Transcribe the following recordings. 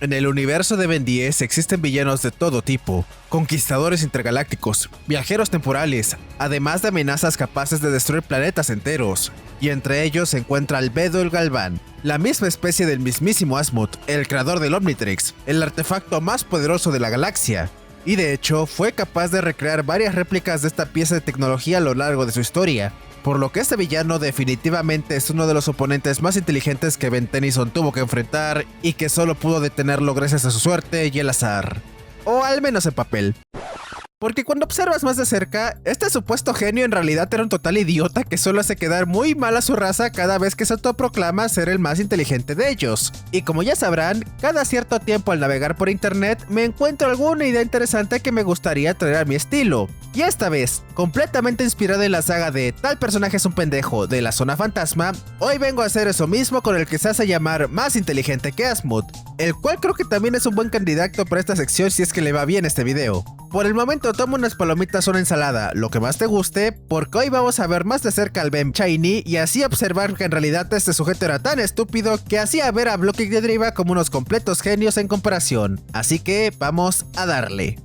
En el universo de Ben 10 existen villanos de todo tipo, conquistadores intergalácticos, viajeros temporales, además de amenazas capaces de destruir planetas enteros, y entre ellos se encuentra Albedo el Galván, la misma especie del mismísimo Azimuth, el creador del Omnitrix, el artefacto más poderoso de la galaxia, y de hecho fue capaz de recrear varias réplicas de esta pieza de tecnología a lo largo de su historia, por lo que este villano definitivamente es uno de los oponentes más inteligentes que Ben Tennyson tuvo que enfrentar y que solo pudo detenerlo gracias a su suerte y el azar. O al menos en papel. Porque cuando observas más de cerca, este supuesto genio en realidad era un total idiota que solo hace quedar muy mal a su raza cada vez que se autoproclama ser el más inteligente de ellos. Y como ya sabrán, cada cierto tiempo al navegar por internet me encuentro alguna idea interesante que me gustaría traer a mi estilo. Y esta vez, completamente inspirada en la saga de Tal personaje es un pendejo de la Zona Fantasma, hoy vengo a hacer eso mismo con el que se hace llamar más inteligente que Azimuth, el cual creo que también es un buen candidato para esta sección si es que le va bien este video. Por el momento toma unas palomitas o una ensalada, lo que más te guste, porque hoy vamos a ver más de cerca al Ben Shiny y así observar que en realidad este sujeto era tan estúpido que hacía ver a Block y Driva como unos completos genios en comparación. Así que vamos a darle.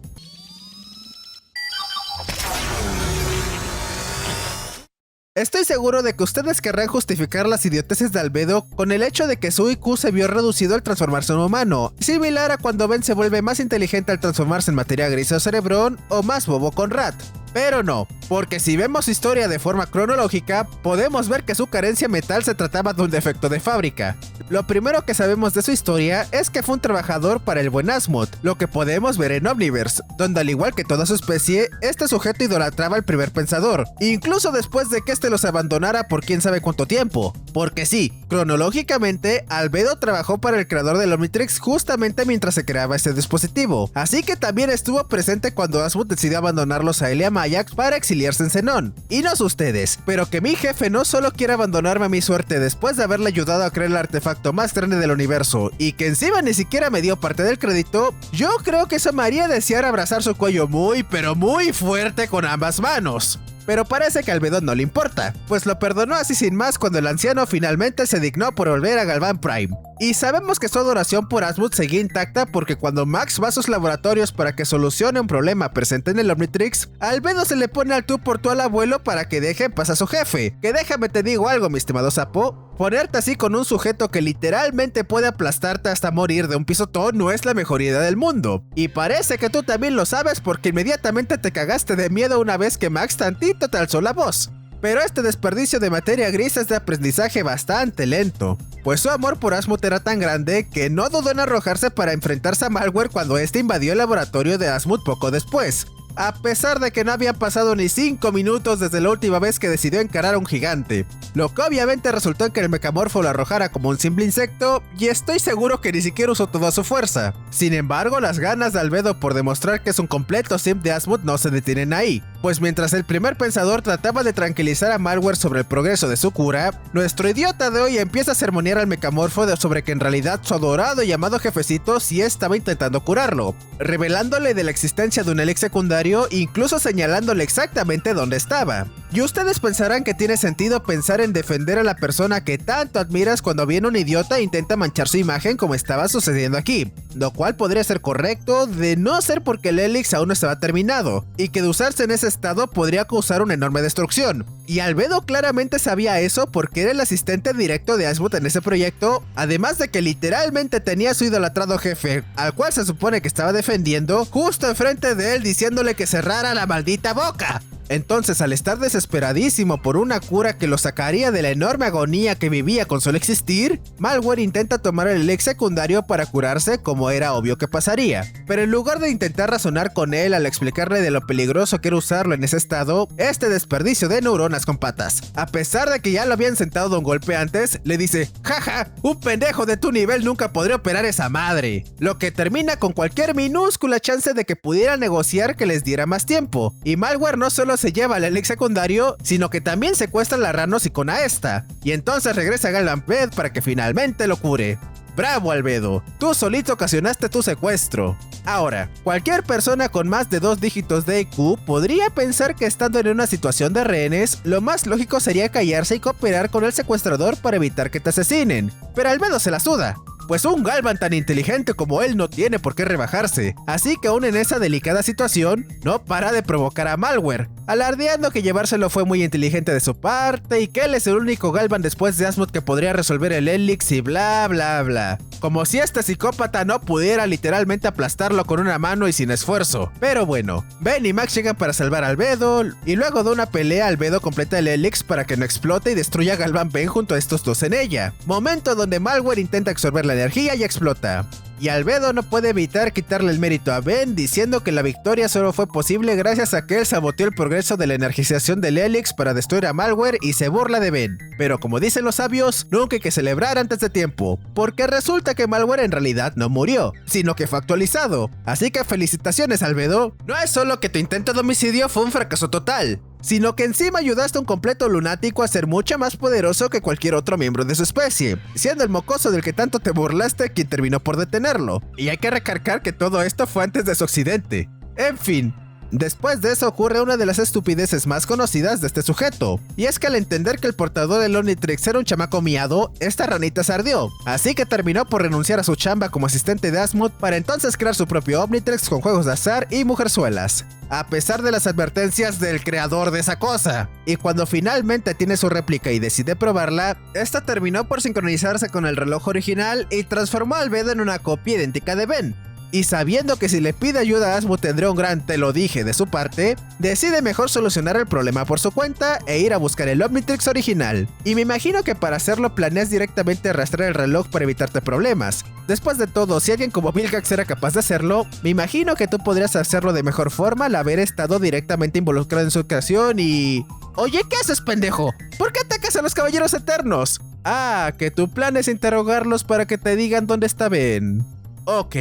Estoy seguro de que ustedes querrán justificar las idioteces de Albedo con el hecho de que su IQ se vio reducido al transformarse en humano, similar a cuando Ben se vuelve más inteligente al transformarse en materia gris o cerebrón o más bobo con Rat. Pero no, porque si vemos su historia de forma cronológica, podemos ver que su carencia mental se trataba de un defecto de fábrica. Lo primero que sabemos de su historia es que fue un trabajador para el buen Azimuth, lo que podemos ver en Omniverse, donde al igual que toda su especie, este sujeto idolatraba al primer pensador, incluso después de que este los abandonara por quién sabe cuánto tiempo. Porque sí, cronológicamente, Albedo trabajó para el creador del Omnitrix justamente mientras se creaba este dispositivo, así que también estuvo presente cuando Azimuth decidió abandonarlos a él y a Mayax para exiliarse en Zenon. Y no sé ustedes, pero que mi jefe no solo quiere abandonarme a mi suerte después de haberle ayudado a crear el artefacto más grande del universo y que encima ni siquiera me dio parte del crédito, yo creo que eso me haría desear abrazar su cuello muy pero muy fuerte con ambas manos. Pero parece que a Albedo no le importa, pues lo perdonó así sin más cuando el anciano finalmente se dignó por volver a Galvan Prime. Y sabemos que su adoración por Azimuth seguía intacta porque cuando Max va a sus laboratorios para que solucione un problema presente en el Omnitrix, a Albedo se le pone al tú por tú al abuelo para que deje en paz a su jefe. Que déjame te digo algo, mi estimado sapo, ponerte así con un sujeto que literalmente puede aplastarte hasta morir de un pisotón no es la mejor idea del mundo. Y parece que tú también lo sabes porque inmediatamente te cagaste de miedo una vez que Max tantito te alzó la voz. Pero este desperdicio de materia gris es de aprendizaje bastante lento, pues su amor por Azimuth era tan grande que no dudó en arrojarse para enfrentarse a Malware cuando este invadió el laboratorio de Azimuth poco después, a pesar de que no había pasado ni 5 minutos desde la última vez que decidió encarar a un gigante, lo que obviamente resultó en que el mecamorfo lo arrojara como un simple insecto y estoy seguro que ni siquiera usó toda su fuerza. Sin embargo, las ganas de Albedo por demostrar que es un completo simp de Azimuth no se detienen ahí, pues mientras el primer pensador trataba de tranquilizar a Malware sobre el progreso de su cura, nuestro idiota de hoy empieza a sermonear al mecamorfo sobre que en realidad su adorado y amado jefecito sí estaba intentando curarlo, revelándole de la existencia de un Helix secundario, incluso señalándole exactamente dónde estaba. Y ustedes pensarán que tiene sentido pensar en defender a la persona que tanto admiras cuando viene un idiota e intenta manchar su imagen como estaba sucediendo aquí, lo cual podría ser correcto de no ser porque el Helix aún no estaba terminado, y que de usarse en ese estado podría causar una enorme destrucción. Y Albedo claramente sabía eso porque era el asistente directo de Azimuth en ese proyecto, además de que literalmente tenía a su idolatrado jefe, al cual se supone que estaba defendiendo, justo enfrente de él diciéndole que cerrara la maldita boca. Entonces, al estar desesperadísimo por una cura que lo sacaría de la enorme agonía que vivía con solo existir, Malware intenta tomar el Helix secundario para curarse como era obvio que pasaría. Pero en lugar de intentar razonar con él al explicarle de lo peligroso que era usarlo en ese estado, este desperdicio de neuronas con patas, a pesar de que ya lo habían sentado de un golpe antes, le dice: jaja, un pendejo de tu nivel nunca podría operar esa madre. Lo que termina con cualquier minúscula chance de que pudiera negociar que les diera más tiempo. Y Malware no solo se lleva al Helix secundario, sino que también secuestra a la Ranosicon a esta, y entonces regresa a Galvan Prime para que finalmente lo cure. ¡Bravo, Albedo! Tú solito ocasionaste tu secuestro. Ahora, cualquier persona con más de 2 dígitos de IQ podría pensar que estando en una situación de rehenes, lo más lógico sería callarse y cooperar con el secuestrador para evitar que te asesinen, pero Albedo se la suda. pues un Galvan tan inteligente como él no tiene por qué rebajarse, así que aún en esa delicada situación, no para de provocar a Malware, alardeando que llevárselo fue muy inteligente de su parte y que él es el único Galvan después de Asmod que podría resolver el Helix y bla bla bla. Como si este psicópata no pudiera literalmente aplastarlo con una mano y sin esfuerzo. Pero bueno, Ben y Max llegan para salvar a Albedo, y luego de una pelea Albedo completa el Helix para que no explote y destruya a Galvan Ben junto a estos dos en ella. Momento donde Malware intenta absorber la energía y explota. Y Albedo no puede evitar quitarle el mérito a Ben diciendo que la victoria solo fue posible gracias a que él saboteó el progreso de la energización del Helix para destruir a Malware y se burla de Ben. Pero como dicen los sabios, nunca hay que celebrar antes de tiempo, porque resulta que Malware en realidad no murió, sino que fue actualizado. Así que felicitaciones Albedo, no es solo que tu intento de homicidio fue un fracaso total, sino que encima ayudaste a un completo lunático a ser mucho más poderoso que cualquier otro miembro de su especie, siendo el mocoso del que tanto te burlaste quien terminó por detenerlo. Y hay que recalcar que todo esto fue antes de su accidente. En fin. Después de eso ocurre una de las estupideces más conocidas de este sujeto, y es que al entender que el portador del Omnitrix era un chamaco miado, esta ranita se ardió, así que terminó por renunciar a su chamba como asistente de Asmod para entonces crear su propio Omnitrix con juegos de azar y mujerzuelas, a pesar de las advertencias del creador de esa cosa. Y cuando finalmente tiene su réplica y decide probarla, esta terminó por sincronizarse con el reloj original y transformó a Albedo en una copia idéntica de Ben. Y sabiendo que si le pide ayuda a Asmod tendrá un gran te lo dije de su parte, decide mejor solucionar el problema por su cuenta e ir a buscar el Omnitrix original. Y me imagino que para hacerlo planeas directamente arrastrar el reloj para evitarte problemas. Después de todo, si alguien como Vilgax era capaz de hacerlo, me imagino que tú podrías hacerlo de mejor forma al haber estado directamente involucrado en su creación y... Oye, ¿qué haces, pendejo? ¿Por qué atacas a los Caballeros Eternos? Ah, que tu plan es interrogarlos para que te digan dónde está Ben. Ok,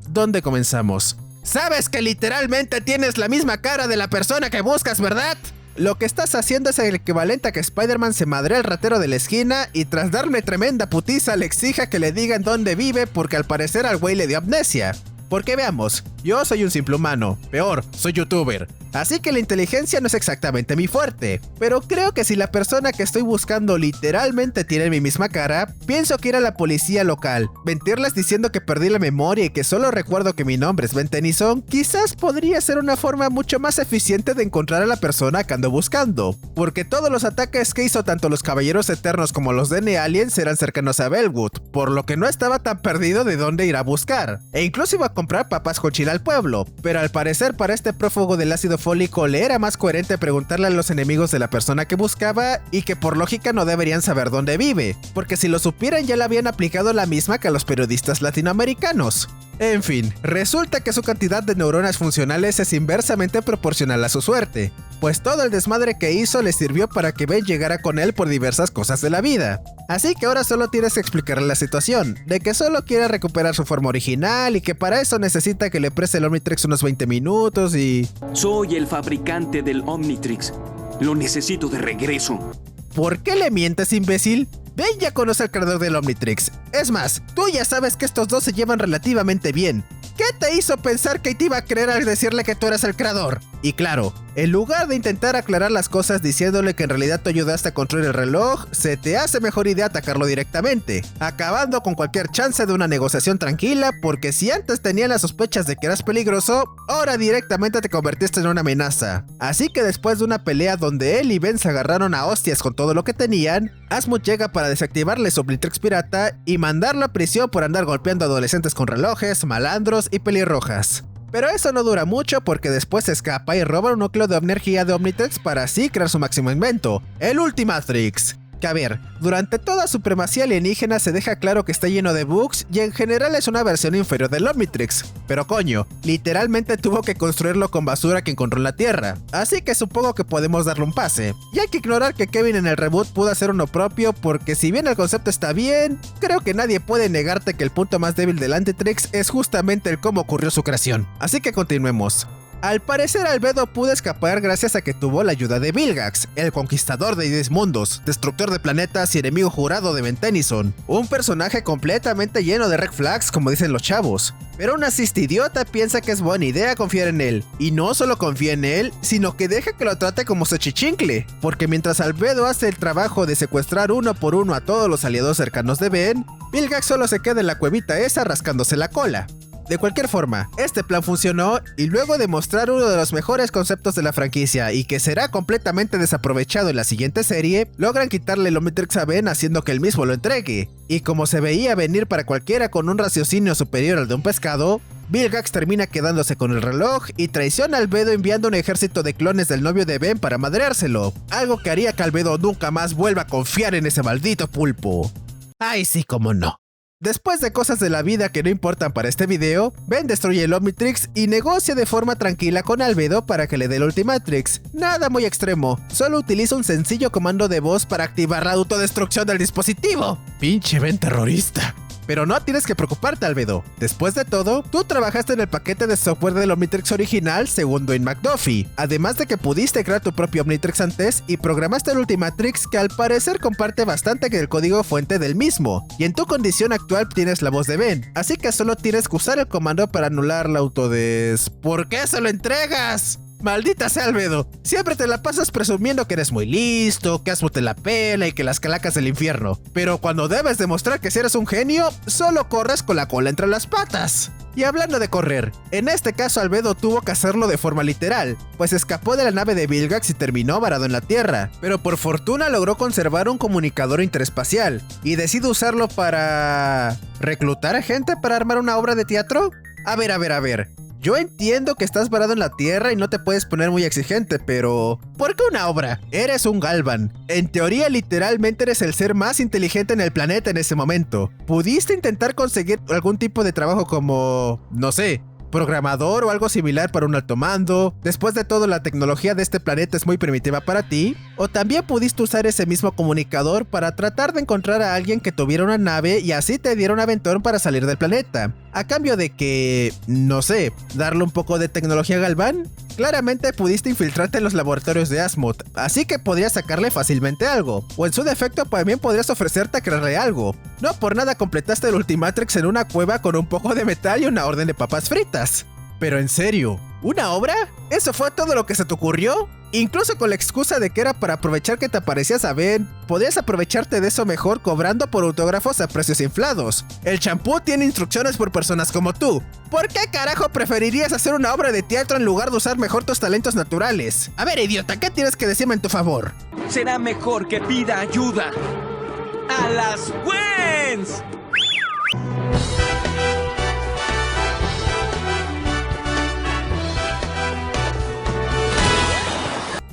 ¿dónde comenzamos? Sabes que literalmente tienes la misma cara de la persona que buscas, ¿verdad? Lo que estás haciendo es el equivalente a que Spider-Man se madre al ratero de la esquina y tras darle tremenda putiza le exija que le digan dónde vive porque al parecer al güey le dio amnesia. Porque veamos, yo soy un simple humano, peor, soy youtuber, así que la inteligencia no es exactamente mi fuerte, pero creo que si la persona que estoy buscando literalmente tiene mi misma cara, pienso que ir a la policía local, mentirles diciendo que perdí la memoria y que solo recuerdo que mi nombre es Ben Tennyson, quizás podría ser una forma mucho más eficiente de encontrar a la persona que ando buscando, porque todos los ataques que hizo tanto los Caballeros Eternos como los de Aliens eran cercanos a Bellwood, por lo que no estaba tan perdido de dónde ir a buscar, e incluso iba a comprar papas con chile al pueblo, pero al parecer para este prófugo del ácido fólico le era más coherente preguntarle a los enemigos de la persona que buscaba y que por lógica no deberían saber dónde vive, porque si lo supieran ya le habían aplicado la misma que a los periodistas latinoamericanos. En fin, resulta que su cantidad de neuronas funcionales es inversamente proporcional a su suerte, pues todo el desmadre que hizo le sirvió para que Ben llegara con él por diversas cosas de la vida. Así que ahora solo tienes que explicarle la situación, de que solo quiere recuperar su forma original y que para eso necesita que le preste el Omnitrix unos 20 minutos y... Soy el fabricante del Omnitrix. Lo necesito de regreso. ¿Por qué le mientes, imbécil? Ben ya conoce al creador del Omnitrix. Es más, tú ya sabes que estos dos se llevan relativamente bien. ¿Qué te hizo pensar que te iba a creer al decirle que tú eras el creador? Y claro, en lugar de intentar aclarar las cosas diciéndole que en realidad tú ayudaste a construir el reloj, se te hace mejor idea atacarlo directamente, acabando con cualquier chance de una negociación tranquila, porque si antes tenían las sospechas de que eras peligroso, ahora directamente te convertiste en una amenaza. Así que después de una pelea donde él y Ben se agarraron a hostias con todo lo que tenían, Asmod llega para desactivarle su Omnitrix pirata y mandarlo a prisión por andar golpeando a adolescentes con relojes, malandros y pelirrojas. Pero eso no dura mucho porque después se escapa y roba un núcleo de energía de Omnitrix para así crear su máximo invento, el Ultimatrix. Que a ver, durante toda supremacía alienígena se deja claro que está lleno de bugs y en general es una versión inferior del Omnitrix, pero coño, literalmente tuvo que construirlo con basura que encontró en la Tierra, así que supongo que podemos darle un pase. Y hay que ignorar que Kevin en el reboot pudo hacer uno propio porque si bien el concepto está bien, creo que nadie puede negarte que el punto más débil del Omnitrix es justamente el cómo ocurrió su creación. Así que continuemos. Al parecer Albedo pudo escapar gracias a que tuvo la ayuda de Vilgax, el conquistador de 10 mundos, destructor de planetas y enemigo jurado de Ben Tennyson, un personaje completamente lleno de red flags como dicen los chavos. Pero aún así este idiota piensa que es buena idea confiar en él, y no solo confía en él, sino que deja que lo trate como su chichincle, porque mientras Albedo hace el trabajo de secuestrar uno por uno a todos los aliados cercanos de Ben, Vilgax solo se queda en la cuevita esa rascándose la cola. De cualquier forma, este plan funcionó y luego de mostrar uno de los mejores conceptos de la franquicia y que será completamente desaprovechado en la siguiente serie, logran quitarle el Omnitrix a Ben haciendo que él mismo lo entregue. Y como se veía venir para cualquiera con un raciocinio superior al de un pescado, Vilgax termina quedándose con el reloj y traiciona a Albedo enviando un ejército de clones del novio de Ben para madreárselo, algo que haría que Albedo nunca más vuelva a confiar en ese maldito pulpo. Ay sí, cómo no. Después de cosas de la vida que no importan para este video, Ben destruye el Omnitrix y negocia de forma tranquila con Albedo para que le dé el Ultimatrix. Nada muy extremo, solo utiliza un sencillo comando de voz para activar la autodestrucción del dispositivo. Pinche Ben terrorista. Pero no tienes que preocuparte, Albedo. Después de todo, tú trabajaste en el paquete de software del Omnitrix original según Dwayne McDuffie, además de que pudiste crear tu propio Omnitrix antes y programaste el Ultimatrix que al parecer comparte bastante que el código fuente del mismo, y en tu condición actual tienes la voz de Ben, así que solo tienes que usar el comando para anular la autodes... ¿Por qué se lo entregas? Maldita sea Albedo, siempre te la pasas presumiendo que eres muy listo, que Asmo te la pela y que las calacas del infierno. Pero cuando debes demostrar que si eres un genio, solo corres con la cola entre las patas. Y hablando de correr, en este caso Albedo tuvo que hacerlo de forma literal, pues escapó de la nave de Vilgax y terminó varado en la Tierra. Pero por fortuna logró conservar un comunicador interespacial y decide usarlo para... ¿reclutar a gente para armar una obra de teatro? A ver. Yo entiendo que estás varado en la Tierra y no te puedes poner muy exigente, pero... ¿por qué una obra? Eres un Galvan. En teoría, literalmente eres el ser más inteligente en el planeta en ese momento. ¿Pudiste intentar conseguir algún tipo de trabajo como... no sé... programador o algo similar para un alto mando? Después de todo, la tecnología de este planeta es muy primitiva para ti. O también pudiste usar ese mismo comunicador para tratar de encontrar a alguien que tuviera una nave y así te diera un aventón para salir del planeta, a cambio de que, no sé, darle un poco de tecnología a Galvan. Claramente pudiste infiltrarte en los laboratorios de Asmod, así que podrías sacarle fácilmente algo, o en su defecto también podrías ofrecerte a crearle algo. No por nada completaste el Ultimatrix en una cueva con un poco de metal y una orden de papas fritas. Pero en serio, ¿una obra? ¿Eso fue todo lo que se te ocurrió? Incluso con la excusa de que era para aprovechar que te aparecías a Ben, podrías aprovecharte de eso mejor cobrando por autógrafos a precios inflados. El champú tiene instrucciones por personas como tú. ¿Por qué carajo preferirías hacer una obra de teatro en lugar de usar mejor tus talentos naturales? A ver, idiota, ¿qué tienes que decirme en tu favor? Será mejor que pida ayuda a las Wens.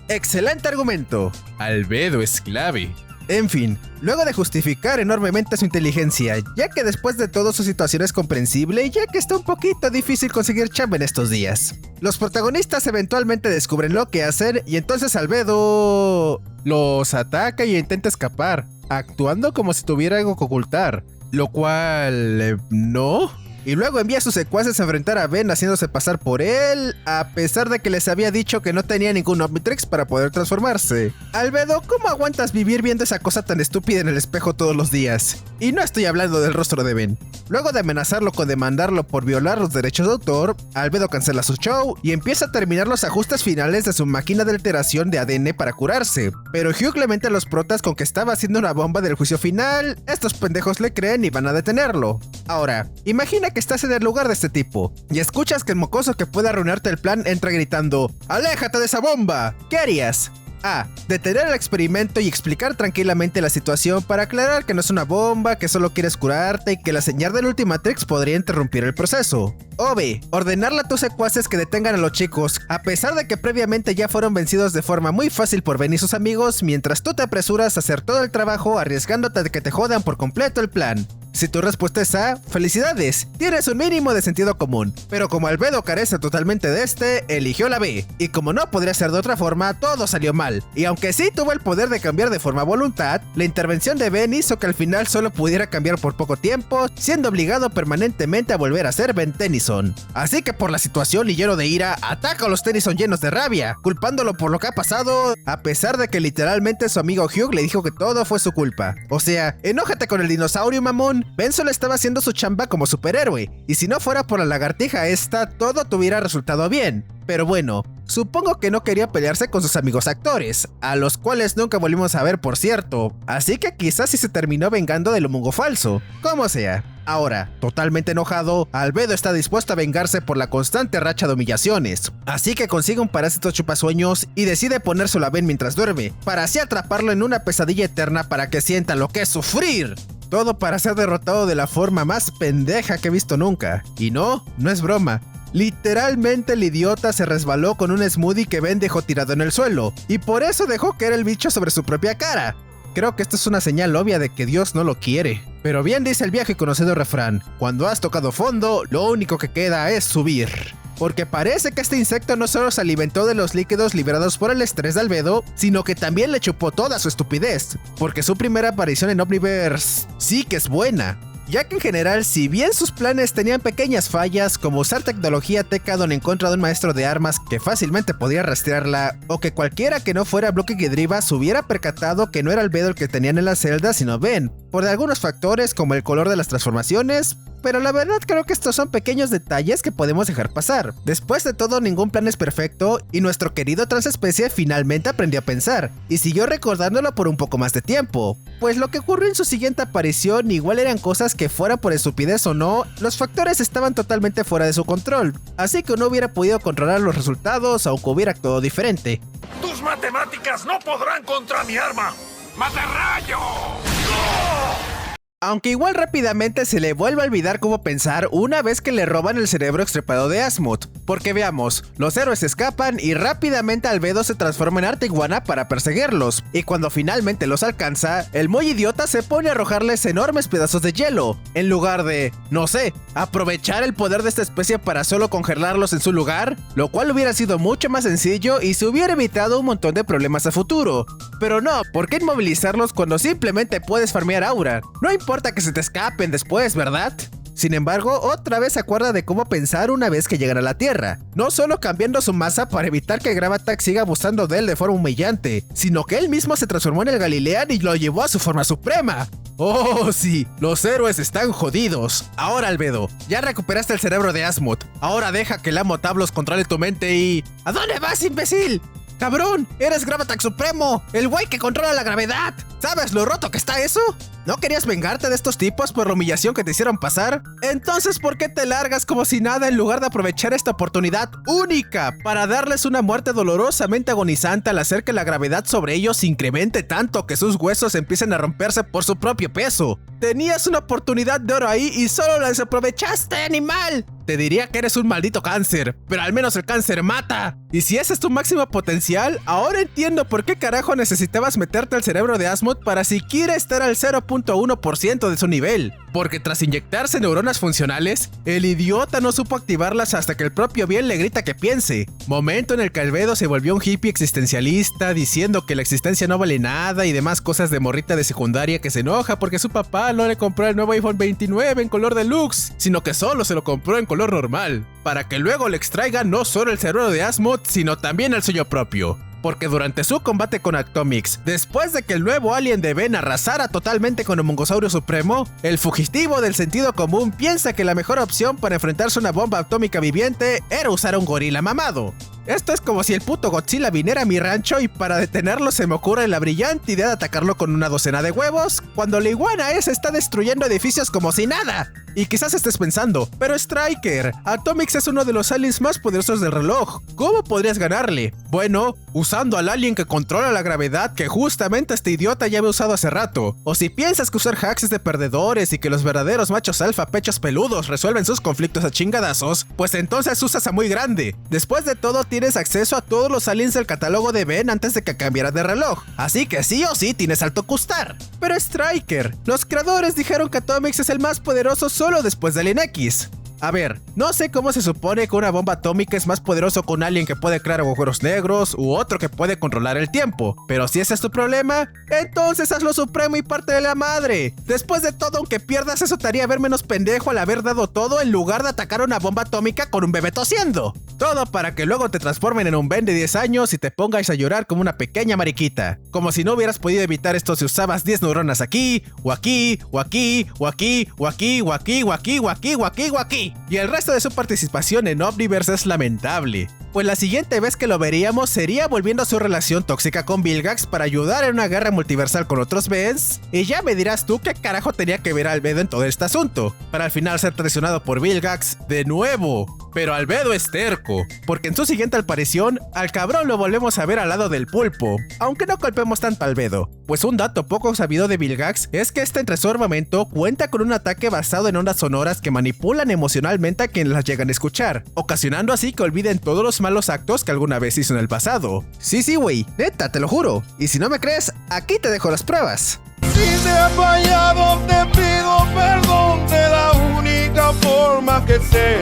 Excelente argumento. Albedo es clave. En fin, luego de justificar enormemente su inteligencia, ya que después de todo su situación es comprensible y ya que está un poquito difícil conseguir chamba en estos días, los protagonistas eventualmente descubren lo que hacer y entonces Albedo los ataca y intenta escapar, actuando como si tuviera algo que ocultar, lo cual... ¿no? Y luego envía a sus secuaces a enfrentar a Ben haciéndose pasar por él, a pesar de que les había dicho que no tenía ningún Omnitrix para poder transformarse. Albedo, ¿cómo aguantas vivir viendo esa cosa tan estúpida en el espejo todos los días? Y no estoy hablando del rostro de Ben. Luego de amenazarlo con demandarlo por violar los derechos de autor, Albedo cancela su show y empieza a terminar los ajustes finales de su máquina de alteración de ADN para curarse. Pero Hugh le mente a los protas con que estaba haciendo una bomba del juicio final. Estos pendejos le creen y van a detenerlo. Ahora, imagina que estás en el lugar de este tipo y escuchas que el mocoso que puede arruinarte el plan entra gritando ¡aléjate de esa bomba! ¿Qué harías? A. Detener el experimento y explicar tranquilamente la situación para aclarar que no es una bomba, que solo quieres curarte y que la señal del Ultimatrix podría interrumpir el proceso. O B. Ordenarle a tus secuaces que detengan a los chicos, a pesar de que previamente ya fueron vencidos de forma muy fácil por Ben y sus amigos, mientras tú te apresuras a hacer todo el trabajo arriesgándote de que te jodan por completo el plan. Si tu respuesta es A, felicidades, tienes un mínimo de sentido común. Pero como Albedo carece totalmente de este, eligió la B. Y como no podría ser de otra forma, todo salió mal. Y aunque sí tuvo el poder de cambiar de forma a voluntad, la intervención de Ben hizo que al final solo pudiera cambiar por poco tiempo, siendo obligado permanentemente a volver a ser Ben Tennyson. Así que por la situación y lleno de ira, ataca a los Tennyson llenos de rabia, culpándolo por lo que ha pasado, a pesar de que literalmente su amigo Hugh le dijo que todo fue su culpa. O sea, enójate con el dinosaurio, mamón. Ben solo estaba haciendo su chamba como superhéroe, y si no fuera por la lagartija esta, todo te hubiera resultado bien. Pero bueno, supongo que no quería pelearse con sus amigos actores, a los cuales nunca volvimos a ver, por cierto, así que quizás sí se terminó vengando del humungo falso. Como sea. Ahora, totalmente enojado, Albedo está dispuesto a vengarse por la constante racha de humillaciones, así que consigue un parásito chupasueños y decide ponérselo a Ben mientras duerme, para así atraparlo en una pesadilla eterna para que sienta lo que es sufrir. Todo para ser derrotado de la forma más pendeja que he visto nunca. Y no es broma. Literalmente el idiota se resbaló con un smoothie que Ben dejó tirado en el suelo, y por eso dejó caer el bicho sobre su propia cara. Creo que esto es una señal obvia de que Dios no lo quiere. Pero bien dice el viejo y conocido refrán, cuando has tocado fondo, lo único que queda es subir. Porque parece que este insecto no solo se alimentó de los líquidos liberados por el estrés de Albedo, sino que también le chupó toda su estupidez, porque su primera aparición en Omniverse sí que es buena. Ya que en general, si bien sus planes tenían pequeñas fallas, como usar tecnología Tekadon en contra de un maestro de armas que fácilmente podía rastrearla, o que cualquiera que no fuera Bloque Gidriva se hubiera percatado que no era Albedo el que tenían en la celda, sino Ben, por algunos factores como el color de las transformaciones, pero la verdad creo que estos son pequeños detalles que podemos dejar pasar. Después de todo, ningún plan es perfecto, y nuestro querido transespecie finalmente aprendió a pensar, y siguió recordándolo por un poco más de tiempo, pues lo que ocurrió en su siguiente aparición igual eran cosas que fuera por estupidez o no, los factores estaban totalmente fuera de su control, así que no hubiera podido controlar los resultados aunque hubiera actuado diferente. ¡Tus matemáticas no podrán contra mi arma! ¡Matarrayo! ¡No! Aunque igual rápidamente se le vuelve a olvidar cómo pensar una vez que le roban el cerebro extrapado de Asmod, porque veamos, los héroes escapan y rápidamente Albedo se transforma en arte iguana para perseguirlos, y cuando finalmente los alcanza, el muy idiota se pone a arrojarles enormes pedazos de hielo, en lugar de, no sé, aprovechar el poder de esta especie para solo congelarlos en su lugar, lo cual hubiera sido mucho más sencillo y se hubiera evitado un montón de problemas a futuro. Pero no, ¿por qué inmovilizarlos cuando simplemente puedes farmear aura? No importa que se te escapen después, ¿verdad? Sin embargo, otra vez se acuerda de cómo pensar una vez que llegan a la Tierra, no solo cambiando su masa para evitar que Gravatax siga abusando de él de forma humillante, sino que él mismo se transformó en el Galilean y lo llevó a su forma suprema. ¡Oh, sí! Los héroes están jodidos. Ahora, Albedo, ya recuperaste el cerebro de Asmod. Ahora deja que el amo Tablos controle tu mente y... ¿A dónde vas, imbécil? ¡Cabrón! ¡Eres Gravatax Supremo! ¡El güey que controla la gravedad! ¿Sabes lo roto que está eso? ¿No querías vengarte de estos tipos por la humillación que te hicieron pasar? Entonces, ¿por qué te largas como si nada en lugar de aprovechar esta oportunidad única para darles una muerte dolorosamente agonizante al hacer que la gravedad sobre ellos se incremente tanto que sus huesos empiecen a romperse por su propio peso? Tenías una oportunidad de oro ahí y solo la desaprovechaste, animal. Te diría que eres un maldito cáncer, pero al menos el cáncer mata. Y si ese es tu máximo potencial, ahora entiendo por qué carajo necesitabas meterte al cerebro de Asmod para siquiera estar al 0.1% de su nivel. Porque tras inyectarse neuronas funcionales, el idiota no supo activarlas hasta que el propio bien le grita que piense. Momento en el que Albedo se volvió un hippie existencialista, diciendo que la existencia no vale nada y demás cosas de morrita de secundaria que se enoja porque su papá no le compró el nuevo iPhone 29 en color deluxe, sino que solo se lo compró en color normal, para que luego le extraiga no solo el cerebro de Asmod, sino también el suyo propio. Porque durante su combate con Atomics, después de que el nuevo alien de Ben arrasara totalmente con el Mongosaurio Supremo, el fugitivo del sentido común piensa que la mejor opción para enfrentarse a una bomba atómica viviente era usar a un gorila mamado. Esto es como si el puto Godzilla viniera a mi rancho y para detenerlo se me ocurre la brillante idea de atacarlo con una docena de huevos, cuando la iguana esa está destruyendo edificios como si nada. Y quizás estés pensando, pero Striker, Atomics es uno de los aliens más poderosos del reloj, ¿cómo podrías ganarle? Bueno, usando al alien que controla la gravedad que justamente este idiota ya había usado hace rato. O si piensas que usar hacks es de perdedores y que los verdaderos machos alfa pechos peludos resuelven sus conflictos a chingadazos, pues entonces usas a muy grande. Después de todo, tienes acceso a todos los aliens del catálogo de Ben antes de que cambiara de reloj, así que sí o sí tienes alto costar. Pero Striker, los creadores dijeron que Atomix es el más poderoso solo después de Alien X. A ver, no sé cómo se supone que una bomba atómica es más poderoso que un alien que puede crear agujeros negros u otro que puede controlar el tiempo, pero si ese es tu problema, entonces hazlo supremo y parte de la madre. Después de todo, aunque pierdas, eso te haría ver menos pendejo al haber dado todo en lugar de atacar una bomba atómica con un bebé tosiendo. Todo para que luego te transformen en un Ben de 10 años y te pongas a llorar como una pequeña mariquita. Como si no hubieras podido evitar esto si usabas 10 neuronas aquí, o aquí, o aquí, o aquí, o aquí, o aquí, o aquí, o aquí, o aquí, o aquí. Y el resto de su participación en Omniverse es lamentable, pues la siguiente vez que lo veríamos sería volviendo a su relación tóxica con Vilgax para ayudar en una guerra multiversal con otros Bens, y ya me dirás tú qué carajo tenía que ver Albedo en todo este asunto, para al final ser traicionado por Vilgax de nuevo. Pero Albedo es terco, porque en su siguiente aparición, al cabrón lo volvemos a ver al lado del pulpo, aunque no culpemos tanto a Albedo, pues un dato poco sabido de Vilgax es que este entre su armamento cuenta con un ataque basado en ondas sonoras que manipulan emocionalmente a quienes las llegan a escuchar, ocasionando así que olviden todos los malos actos que alguna vez hizo en el pasado. Sí, güey, neta, te lo juro, y si no me crees, aquí te dejo las pruebas. Si te he fallado, te pido perdón de la única forma que sé,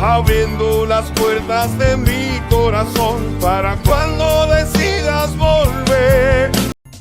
abriendo las puertas de mi corazón para cuando decidas volver.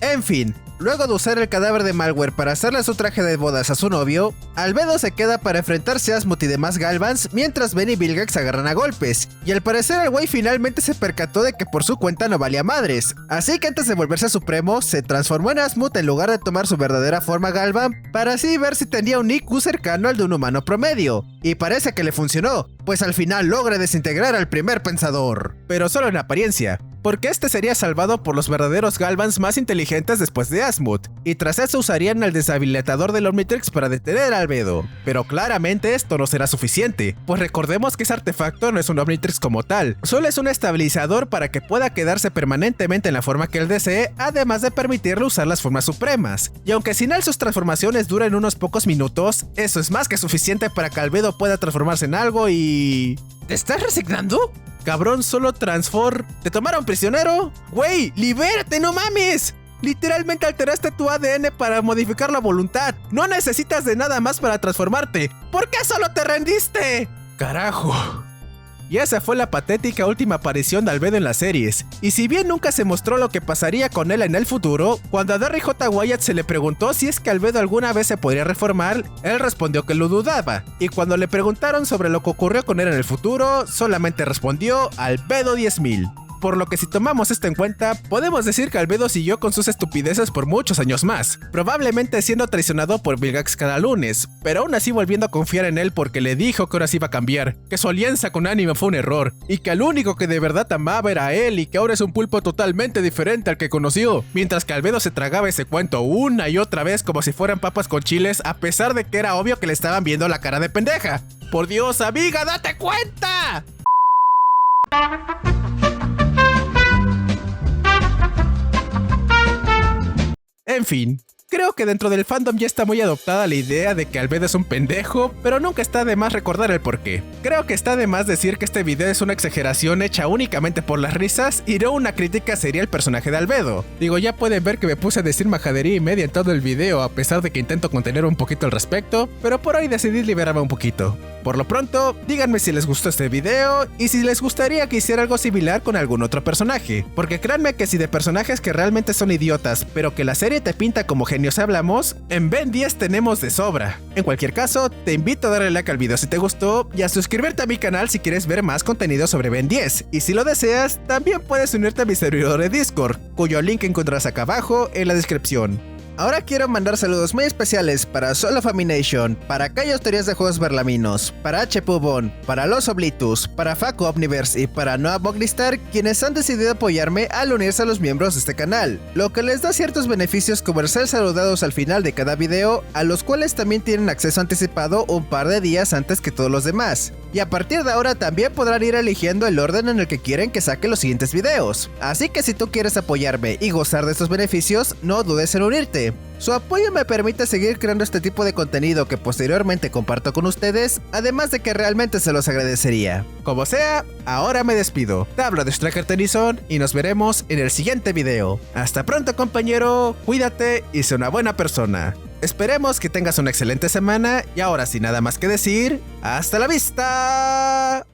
En fin, luego de usar el cadáver de Malware para hacerle su traje de bodas a su novio, Albedo se queda para enfrentarse a Asmuth y demás Galvans mientras Ben y Vilgax se agarran a golpes, y al parecer el güey finalmente se percató de que por su cuenta no valía madres, así que antes de volverse supremo, se transformó en Asmuth en lugar de tomar su verdadera forma Galvan para así ver si tenía un IQ cercano al de un humano promedio, y parece que le funcionó, pues al final logra desintegrar al primer pensador, pero solo en apariencia, porque este sería salvado por los verdaderos Galvans más inteligentes después de Asmuth, y tras eso usarían el deshabilitador del Omnitrix para detener a Albedo. Pero claramente esto no será suficiente, pues recordemos que ese artefacto no es un Omnitrix como tal, solo es un estabilizador para que pueda quedarse permanentemente en la forma que él desee, además de permitirle usar las formas supremas. Y aunque sin él sus transformaciones duran unos pocos minutos, eso es más que suficiente para que Albedo pueda transformarse en algo y... ¿Te estás resignando? Cabrón, solo ¿Te tomaron prisionero? Güey, libérate, no mames. Literalmente alteraste tu ADN para modificar la voluntad. No necesitas de nada más para transformarte. ¿Por qué solo te rendiste? Carajo. Y esa fue la patética última aparición de Albedo en las series. Y si bien nunca se mostró lo que pasaría con él en el futuro, cuando a Darry J. Wyatt se le preguntó si es que Albedo alguna vez se podría reformar, él respondió que lo dudaba. Y cuando le preguntaron sobre lo que ocurrió con él en el futuro, solamente respondió Albedo 10.000. Por lo que si tomamos esto en cuenta, podemos decir que Albedo siguió con sus estupideces por muchos años más, probablemente siendo traicionado por Vilgax cada lunes, pero aún así volviendo a confiar en él porque le dijo que ahora sí iba a cambiar, que su alianza con Anima fue un error, y que al único que de verdad amaba era él y que ahora es un pulpo totalmente diferente al que conoció, mientras que Albedo se tragaba ese cuento una y otra vez como si fueran papas con chiles a pesar de que era obvio que le estaban viendo la cara de pendeja. ¡Por Dios, amiga, date cuenta! En fin, creo que dentro del fandom ya está muy adoptada la idea de que Albedo es un pendejo, pero nunca está de más recordar el porqué. Creo que está de más decir que este video es una exageración hecha únicamente por las risas y no una crítica seria al personaje de Albedo. Digo, ya pueden ver que me puse a decir majadería y media en todo el video a pesar de que intento contener un poquito al respecto, pero por hoy decidí liberarme un poquito. Por lo pronto, díganme si les gustó este video y si les gustaría que hiciera algo similar con algún otro personaje, porque créanme que si de personajes que realmente son idiotas, pero que la serie te pinta como genios hablamos, en Ben 10 tenemos de sobra. En cualquier caso, te invito a darle like al video si te gustó y a suscribirte a mi canal si quieres ver más contenido sobre Ben 10, y si lo deseas, también puedes unirte a mi servidor de Discord, cuyo link encontrarás acá abajo en la descripción. Ahora quiero mandar saludos muy especiales para Solo Famination, para Cayos Teorías de Juegos Berlaminos, para H. Pubon, para Los Oblitus, para Facu Omniverse y para Noah Bognistar, quienes han decidido apoyarme al unirse a los miembros de este canal, lo que les da ciertos beneficios como el ser saludados al final de cada video, a los cuales también tienen acceso anticipado un par de días antes que todos los demás. Y a partir de ahora también podrán ir eligiendo el orden en el que quieren que saque los siguientes videos. Así que si tú quieres apoyarme y gozar de estos beneficios, no dudes en unirte. ayude. Su apoyo me permite seguir creando este tipo de contenido que posteriormente comparto con ustedes, además de que realmente se los agradecería. Como sea, ahora me despido. Te hablo de Striker Tennyson y nos veremos en el siguiente video. Hasta pronto, compañero, cuídate y sé una buena persona. Esperemos que tengas una excelente semana y ahora sin nada más que decir, ¡hasta la vista!